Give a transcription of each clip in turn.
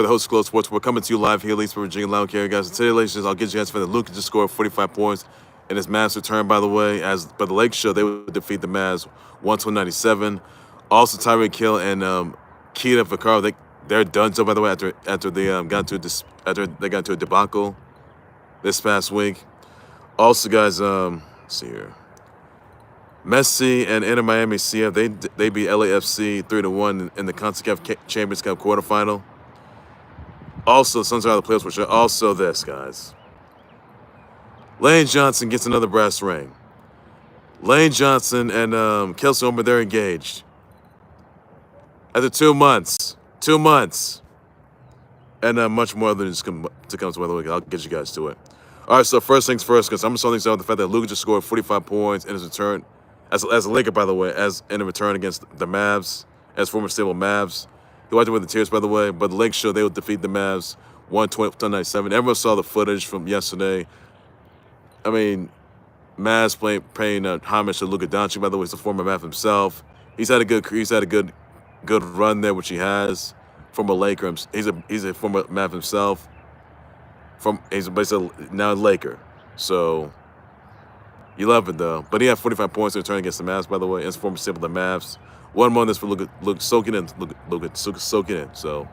the host of Glow Sports. We're coming to you live here, at least for Virginia Lounge here, guys. And today, ladies and gentlemen, I'll get you guys for the Luka just scored 45 points in his Mavs return, by the way. But the Lake Show, they would defeat the Mavs 1-97. Also, Tyreek Hill and Keeta Vaccaro, they're done. So, by the way, after they got into a debacle this past week. Also, guys, let's see here. Messi and Inter Miami CF, they beat LAFC 3-1 in the Concacaf Champions Cup quarterfinal. Also, Suns are out of the playoffs, which are also this, guys. Lane Johnson gets another brass ring. Lane Johnson and Kelsey Homer, they're engaged. After 2 months. 2 months. And much more than just to come to the week. I'll get you guys to it. All right, so first things first, because I'm just starting things out with the fact that Luka just scored 45 points in his return, as a Laker, by the way, as in a return against the Mavs, as former stable Mavs. He wiped away the tears, by the way, but the Lake Show, they would defeat the Mavs 120-97. Everyone saw the footage from yesterday. I mean, Mavs paying homage to Luka Doncic, by the way. He's a former Mav himself. He's had a good run there, which he has. Former Laker, he's a former Mav himself. He's basically now a Laker, so you love it though. But he had 45 points in return against the Mavs, by the way. It's former stable the Mavs. One moment for Luka soaking in. Luka soaking in. So,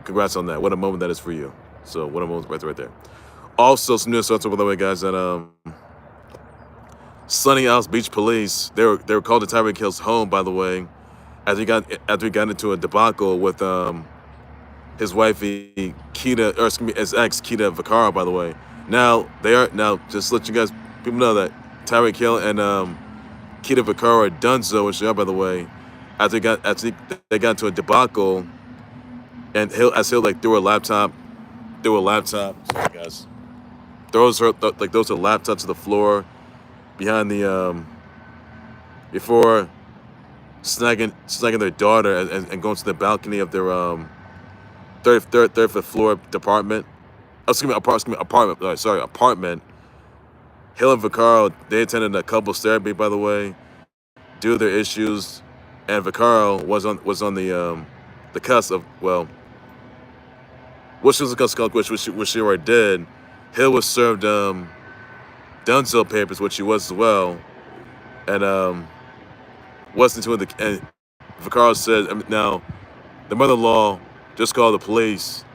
congrats on that. What a moment that is for you. So, what a moment right there. Also, some news starts, by the way, guys. That Sunny Isles Beach Police, they were called to Tyreek Hill's home, by the way, after he got into a debacle with his wifey his ex Keeta Vaccaro, by the way. Now just to let you guys people know that Tyreek Hill and Keeta Vaccaro Dunzo, which they are, by the way, after they got into a debacle, and Hill threw a laptop, sorry guys, throws a laptop to the floor behind the before snagging their daughter and going to the balcony of their third floor apartment. Apartment. Hill and Vaccaro, they attended a couples therapy, by the way, due to their issues, and Vaccaro was on the cusp of, well, which was a cusp, which she already did. Hill was served Dunzo papers, which she was as well, and wasn't into it. And Vaccaro said, now the mother-in-law just called the police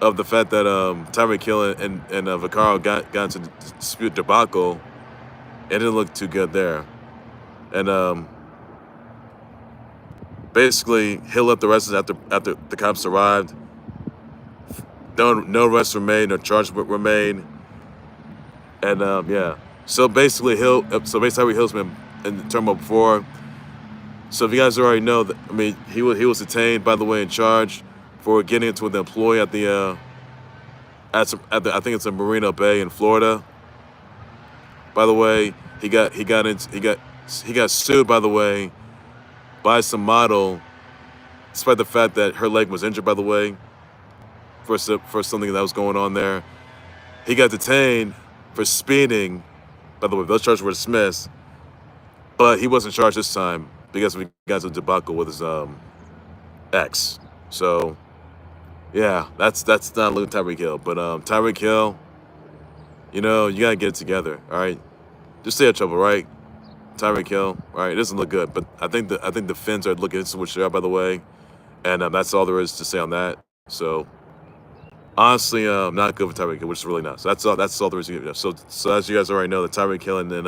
of the fact that Tyreek Hill and Vaccaro got into the dispute debacle. It didn't look too good there. And basically, Hill left the arrests after the cops arrived. No arrests were made, no charges were made. And yeah. So basically Tyreek Hill's been in turmoil before. So if you guys already know, that, I mean, he was detained, by the way, in charge for getting into the employee at I think it's in Marina Bay in Florida. By the way, he got sued, by the way, by some model, despite the fact that her leg was injured, by the way, for something that was going on there. He got detained for speeding. By the way, those charges were dismissed, but he wasn't charged this time because we got into a debacle with his ex. So. Yeah, that's not Luka Tyreek Hill, but Tyreek Hill, you know, you gotta get it together, all right? Just stay out of trouble, right? Tyreek Hill, all right? It doesn't look good, but I think the Finns are looking into which they are, by the way, and that's all there is to say on that. So honestly, not good for Tyreek Hill, which is really not. So that's all there is to give. So as you guys already know, the Tyreek Hill and then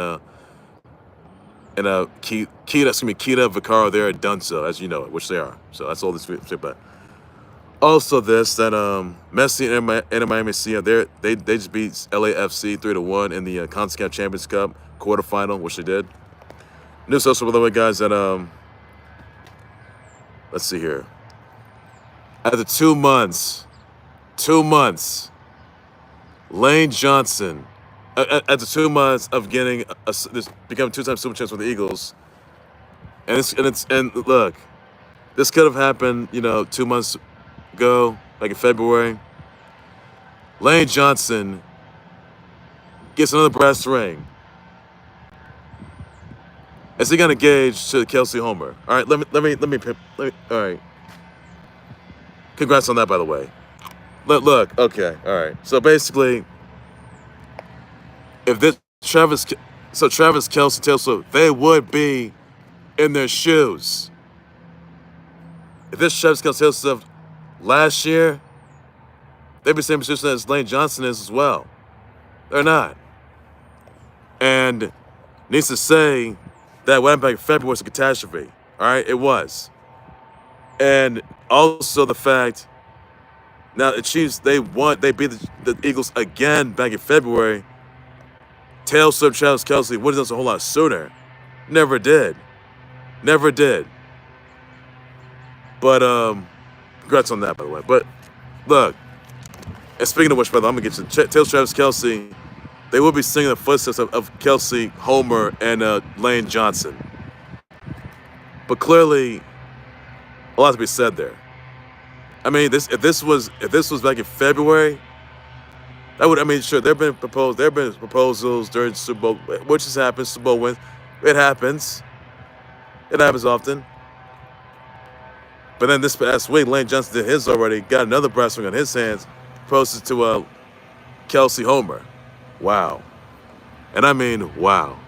Keeta Vaccaro, they're at Dunzo, as you know it, which they are. So that's all this say about. Also, that Messi and Miami CF, they just beat LAFC 3-1 in the Concacaf Champions Cup quarterfinal, which they did. News also, by the way, guys, that let's see here. After 2 months, Lane Johnson, after 2 months of getting becoming 2-time Super Champs with the Eagles, and look, this could have happened, 2 months ago, like in February. Lane Johnson gets another brass ring. As he got engaged to Kelsey Homer. All right, let me. All right. Congrats on that, by the way. Look. Okay. All right. So basically, if this Travis Kelce, Taylor Swift, they would be in their shoes. If this Travis Kelce, Taylor Swift last year, they'd be the same position as Lane Johnson is as well. They're not. And needs to say that what happened back in February was a catastrophe. All right, it was. And also the fact, now the Chiefs, they beat the Eagles again back in February. Taylor Swift, Travis Kelce would have done this a whole lot sooner. Never did. But congrats on that, by the way. But look, and speaking of which, brother, I'm gonna get you Taylor Travis Kelce. They will be singing the footsteps of Kelce, Homer, and Lane Johnson. But clearly, a lot to be said there. I mean, if this was back in February, that would, I mean, sure, there have been proposals during Super Bowl, which has happened. Super Bowl wins, it happens. It happens often. But then this past week, Lane Johnson did his already. Got another brass ring on his hands. Proposed to Kelce, Homer. Wow. And I mean, wow.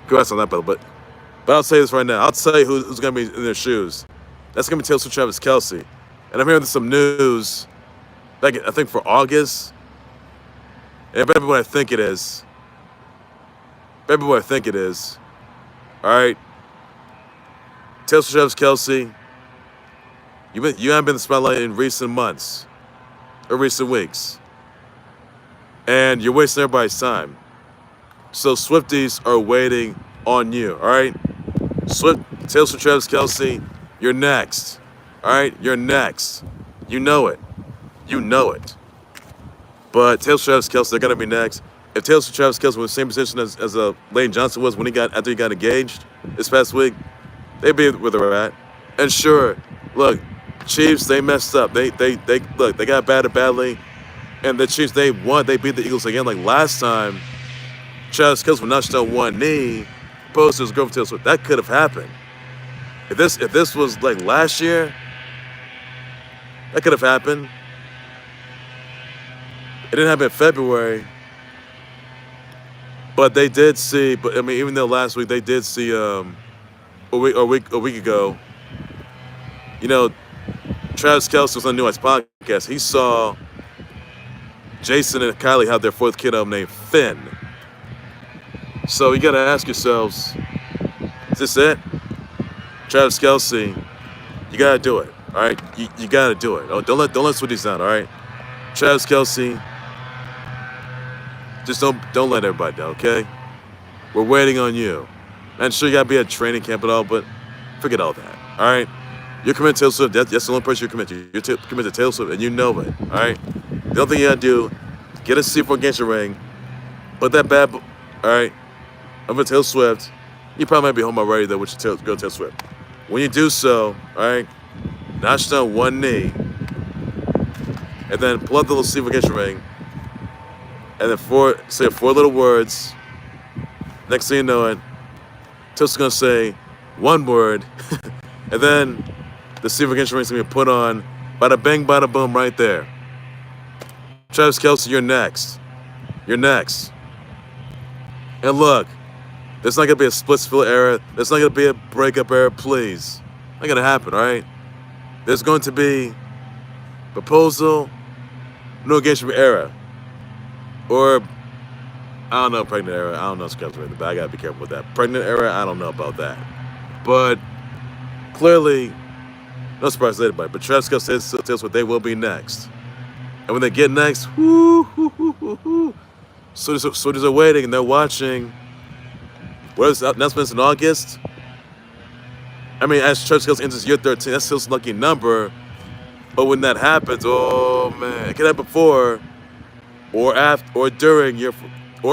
Congrats on that, brother. But I'll say this right now. I'll tell you who's going to be in their shoes. That's going to be Taylor Swift, Travis Kelce. And I'm hearing some news back, I think, for August. And it better be what I think it is. All right? Taylor Swift, Travis Kelce, you haven't been in the spotlight in recent months or recent weeks. And you're wasting everybody's time. So Swifties are waiting on you, all right? Taylor Swift, Travis Kelce, you're next, all right? You're next. You know it. But Taylor Swift, Travis Kelce, they're going to be next. If Taylor Swift, Travis Kelce was in the same position as Lane Johnson was after he got engaged this past week, they'd be where they're at. And sure, look, Chiefs, they messed up. They got battered badly. And the Chiefs, they won. They beat the Eagles again. Like last time, Travis Kelce was notched on one knee, opposed to his girlfriend Taylor Swift. That could have happened. If this was like last year, that could have happened. It didn't happen in February. But they did see. But I mean, even though last week they did see a week ago, you know, Travis Kelce was on the New Heights podcast. He saw Jason and Kylie have their fourth kid named Finn. So you got to ask yourselves, is this it? Travis Kelce, you got to do it, all right? You got to do it. Oh, don't let Swifties down, all right? Travis Kelce, just don't let everybody down, okay? We're waiting on you. And sure, you got to be at training camp and all, but forget all that, all right? You're committed to Taylor Swift. That's the only person you're committed to. You're committed to Taylor Swift, and you know it, all right? The only thing you got to do, get a C4 against your ring, put that bad, all right? I'm with Taylor Swift. You probably might be home already, though, with your girl Taylor Swift. When you do so, all right, notch down one knee, and then pull up the little C4 against your ring, and then say four little words. Next thing you know it, Taylor's going to say one word, and then the C4 against your ring is going to be put on, bada bang, bada boom, right there. Travis Kelce, you're next. And look, there's not going to be a split-fill era. There's not going to be a breakup era, please. Not going to happen, all right? There's going to be proposal, no engagement era. Or, I don't know, pregnant era. I don't know, but I got to be careful with that. Pregnant era, I don't know about that. But clearly, no surprise to anybody. But Travis Kelce tells what they will be next. And when they get next, Swifties are waiting and they're watching. What is the announcements in August? I mean, as Travis Kelce enters year 13, that's still a lucky number. But when that happens, oh man, it can happen before, or after, or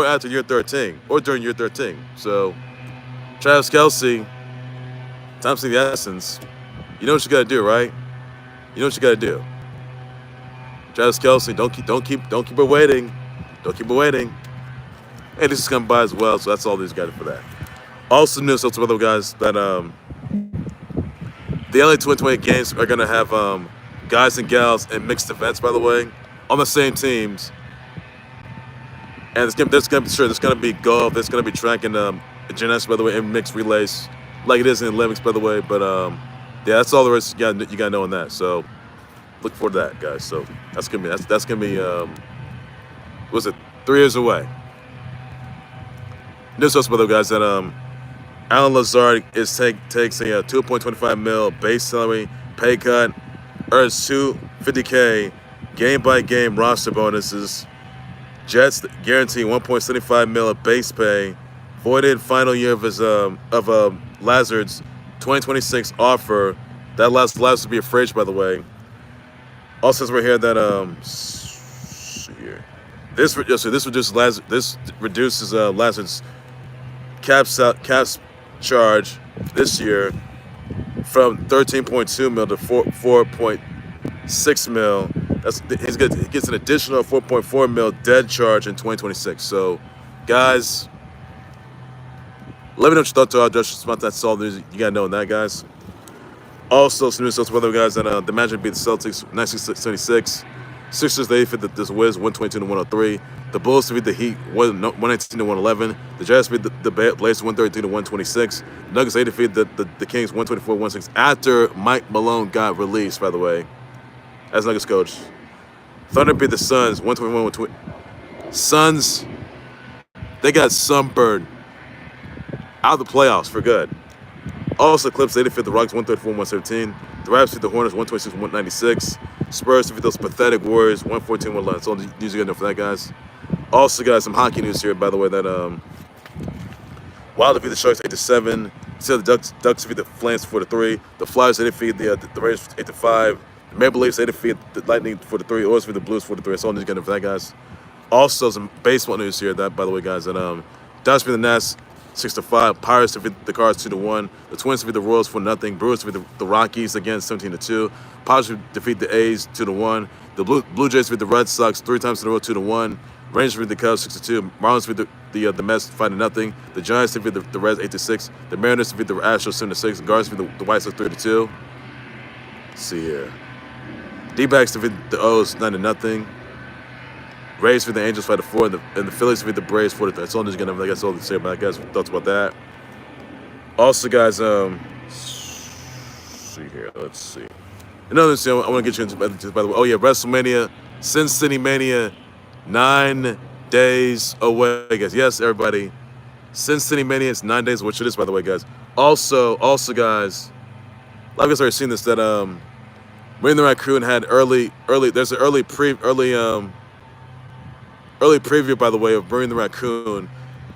after year 13, or during year 13. So, Travis Kelce, time's the essence. You know what you gotta do, right? You know what you gotta do. Travis Kelce, don't keep her waiting. Don't keep her waiting. Hey, this is coming by as well, so that's all these guys for that. Also, news to other guys that the LA 2020 games are gonna have guys and gals in mixed events, by the way, on the same teams. And there's gonna be golf, there's gonna be track and gymnastics, by the way, and mixed relays, like it is in the Olympics, by the way. But yeah, that's all the rest you gotta know on that. So look forward to that, guys. So that's gonna be was it 3 years away? News also, by the way, guys, that Alan Lazard takes a 2.25 mil base salary pay cut, earns $250K game by game roster bonuses. Jets guarantee 1.75 mil of base pay. Voided final year of his Lazard's 2026 offer. That allows Lazard to be a free agent, by the way. Also, we're here that this reduces Lazard's cap charge this year from 13.2 mil to 4.6 mil. He gets an additional 4.4 mil dead charge in 2026. So, guys, let me know what your thoughts are. That's all you gotta know on that, guys. Also, some news weather, guys, that the Magic beat the Celtics 96-76. Sixers, they defeat the Wiz 122-103. The Bulls defeat the Heat 119-111. The Jazz beat the Blazers 132-126. The Nuggets, they defeat the Kings 124-106 after Mike Malone got released, by the way, as Nuggets coach. Thunder beat the Suns 121-120. Suns, they got sunburned out of the playoffs for good. Also, Clips, they defeat the Rockets 134-117. The Raptors beat the Hornets 126-196. Spurs defeat those pathetic Warriors 114-111. So these are good enough for that, guys. Also, guys, some hockey news here, by the way, that Wild defeat the Sharks 8-7. The Ducks defeat the Flames 4-3. The Flyers, they defeat the Raiders 8-5. The Maple Leafs, they defeat the Lightning 4-3. Oilers defeat the Blues 4-3. So these are good enough for that, guys. Also, some baseball news here, that, by the way, guys, that Dodgers beat the Nats 6-5. Pirates defeat the Cards 2-1. The Twins defeat the Royals 4-0. Brewers defeat the Rockies again 17-2. Padres defeat the A's 2-1. The Blue Jays defeat the Red Sox 3 times in a row 2-1. Rangers defeat the Cubs 6-2. Marlins defeat the Mets 5-0. The Giants defeat the Reds 8-6. The Mariners defeat the Astros 7-6. The Guardians defeat the White Sox 3-2. Let's see here. D-backs defeat the O's 9-0. Rays defeat the Angels 5-4, and the Phillies defeat the Braves 4-3. That's all I'm just gonna. That's all to say about it, guys. Thoughts about that? Also, guys, see here. Let's see. Another thing I want to get you into, by the way. Oh yeah, WrestleMania, Sin City Mania, 9 days away, guys. Yes, everybody. Sin City Mania is 9 days, which it is, by the way, guys. Also, guys, a lot of guys already seen this. That Bring the Raccoon had early. There's an early preview, by the way, of Bring the Raccoon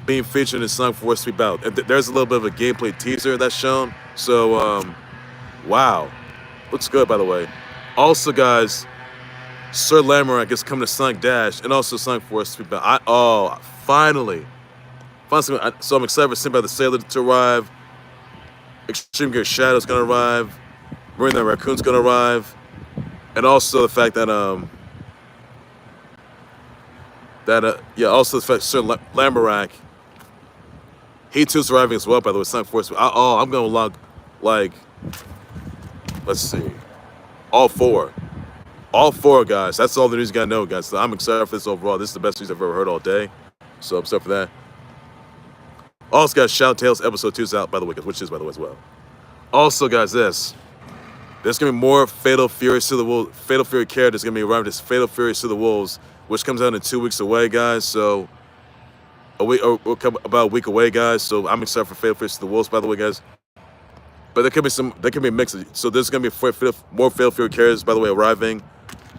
being featured in Song for Speak Out. And there's a little bit of a gameplay teaser that's shown. So, wow. Looks good, by the way. Also, guys, Sir Lamorak is coming to Sonic Dash and also Sonic for Speak Out. Finally. So I'm excited for Sin by the Sailor to arrive. Extreme Gear Shadow's going to arrive. Bring the Raccoon's going to arrive. And also the fact that, also the fact Sir Lamorak, he too's arriving as well, by the way, Sonic Force. I'm going to log, like, let's see, all four, guys. That's all the news you got to know, guys. So I'm excited for this overall. This is the best news I've ever heard all day. So I'm excited for that. Also, guys, Shout Tales episode 2 is out, by the way, which is, by the way, as well. Also, guys, there's going to be more Fatal Fury to the Wolves. Fatal Fury characters going to be arriving. This Fatal Fury to the Wolves, which comes out in 2 weeks away, guys. So about a week away, guys. So I'm excited for Fatal Fury to the Wolves, by the way, guys. But there could be a mix. So there's going to be more Fatal Fury characters, by the way, arriving,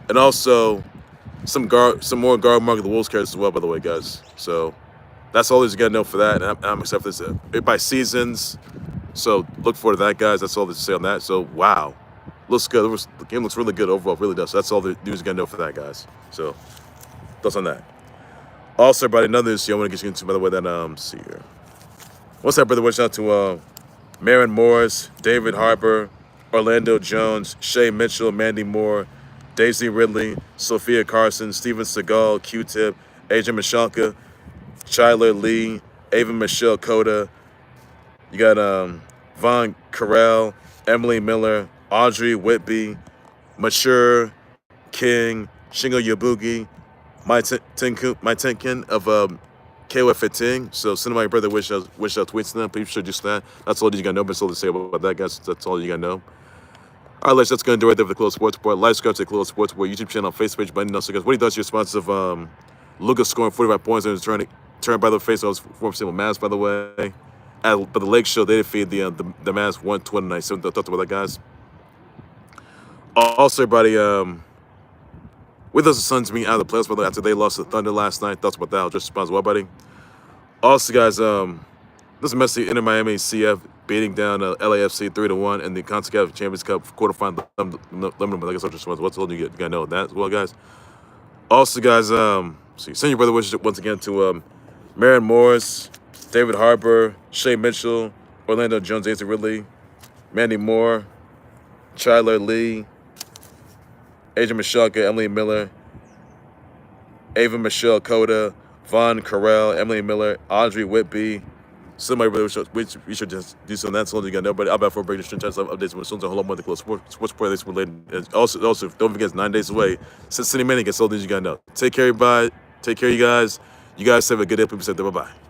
and also some more Guard Mark of the Wolves characters as well, by the way, guys. So that's all you got to know for that. And I'm excited for this by seasons. So look forward to that, guys. That's all to say on that. So wow, looks good. The game looks really good overall. It really does. So that's all the news you got to know for that, guys. So thoughts on that. Also, everybody, another news I want to get you into, by the way, that see here. What's up, brother? Watch out to Marin Morris, David Harbour, Orlando Jones, Shay Mitchell, Mandy Moore, Daisy Ridley, Sophia Carson, Steven Seagal, Q-Tip, Adrian Mishalka, Chyler Lee, Ava Michelle Coda. You got Von Carell, Emily Miller, Audrey Whitby, Mature, King, Shingo Yabugi, my Tenkin of KOF15. So send my brother wish out tweets to them. Please should just that. That's all you gotta know. But all to say about that, guys. That's all you gotta know. All right, let's go and do right there for the Khalil Sports Report. Live subscribe to the Khalil Sports Report YouTube channel, Facebook page, button. Also, guys, what do you thought your response of Luka scoring 45 points and turn by the face of former single Mavs, by the way. But the Lake Show, they defeated the Mavs 129. So thoughts about that, guys. Also, everybody, with us, the Suns being out of the playoffs, by the way, after they lost to the Thunder last night. Thoughts about that? I'll just respond as well, buddy. Also, guys, this is Messi Inter Miami CF beating down LAFC 3-1 in the Concacaf Champions Cup quarterfinal. But I guess I'll just respond. What's all you gotta know that as well, guys. Also, guys, send your brother wishes once again to Marion Morris, David Harbour, Shea Mitchell, Orlando Jones, Ainsley Ridley, Mandy Moore, Chyler Lee, Adrian Michalka, Emily Miller, Ava Michelle Coda, Vaughn Carell, Emily Miller, Audrey Whitby. Somebody really we should just do some of that. So you got know, but I'll bet for breaking the chance of updates when soon as I hold on with the close sports playlist related. Also, don't forget it's 9 days away. Since City Manning gets all these you gotta know. Take care, everybody. Take care, you guys. You guys have a good day. People say bye bye.